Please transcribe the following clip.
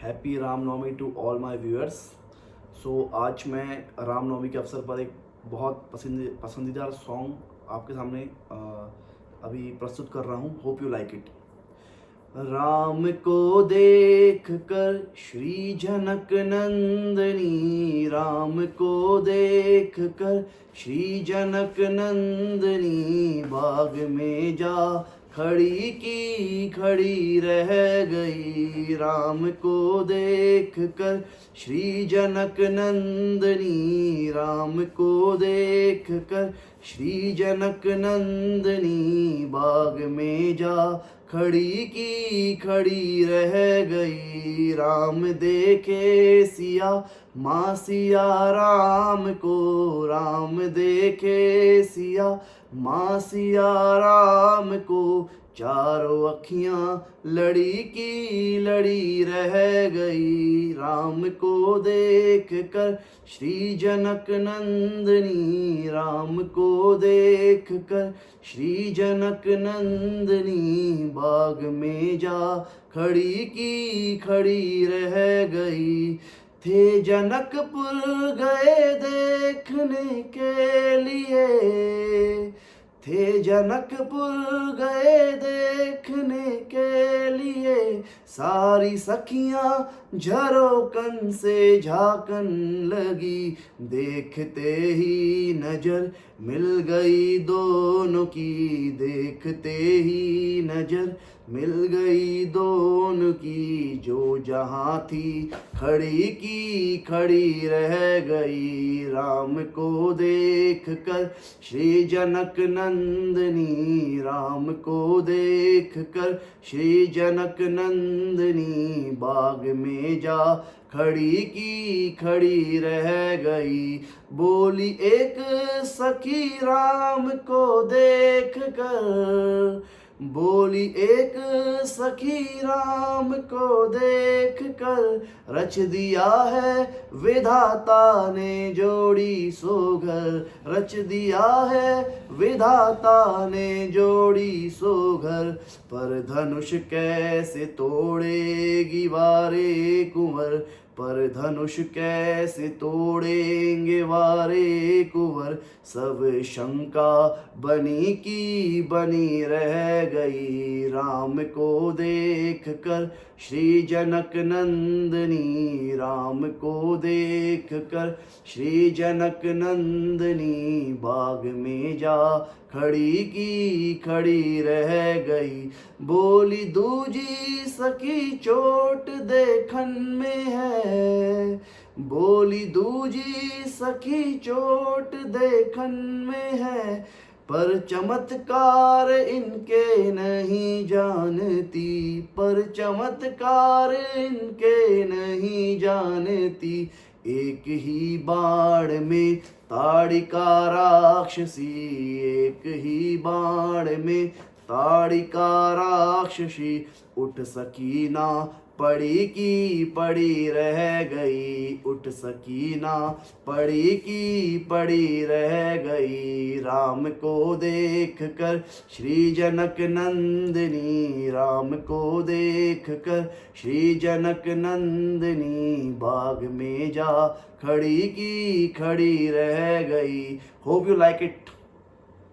Happy Ramnavami to all my viewers. आज मैं रामनवमी के अवसर पर एक बहुत पसंदीदा सॉन्ग आपके सामने अभी प्रस्तुत कर रहा हूँ। Hope you like it. Ram को देख कर श्री जनक नंदनी, राम को देख कर श्री जनक नंदनी, बाग में जा खड़ी की खड़ी रह गई। राम को देख कर श्री जनक नंदनी, राम को देख कर श्री जनक नंदनी, बाग में जा खड़ी की खड़ी रह गई। राम देखे सिया माँ सिया राम को, राम देखे सिया माँ सिया राम को, चारों अखियाँ लड़ी की लड़ी रह गई। राम को देख कर श्री जनक नंदनी, राम को देख कर श्री जनक नंदनी, बाग में जा खड़ी की खड़ी रह गई। थे जनकपुर गए देखने के लिए, थे जनकपुर गए देखने के लिए, सारी सखियां झरोकन से झांकन लगी। देखते ही नजर मिल गई दोनों की, देखते ही नजर मिल गई दोनों की, जो जहाँ थी खड़ी की खड़ी रह गई। राम को देख कर श्री जनक नंदनी, राम को देख कर श्री जनक नंदनी, बाग में जा खड़ी की खड़ी रह गई। बोली एक सखी राम को देख कर, बोली एक सखी राम को देख कर, रच दिया है विधाता ने जोड़ी सोघर, रच दिया है विधाता ने जोड़ी सोघर। पर धनुष कैसे तोड़ेगी वारे कुंवर, पर धनुष कैसे तोड़ेंगे वारे कुंवर, सब शंका बनी की बनी रह गई। राम को देख कर श्री जनक नंदनी, राम को देख कर श्री जनक नंदनी, बाग में जा खड़ी की खड़ी रह गई। बोली दूजी सखी चोट देखन में है, बोली दूजी सखी चोट देखन में है, पर चमत्कार इनके नहीं जानती, पर चमत्कार इनके नहीं जानती। एक ही बाण में ताड़िका राक्षसी, एक ही बाण में ताड़िका राक्षसी, उठ सकी ना पड़ी की पड़ी रह गई, उठ सकी ना पड़ी की पड़ी रह गई। राम को देख कर श्री जनक नंदनी, राम को देख कर श्री जनक नंदनी, बाग में जा खड़ी की खड़ी रह गई। Hope you like it.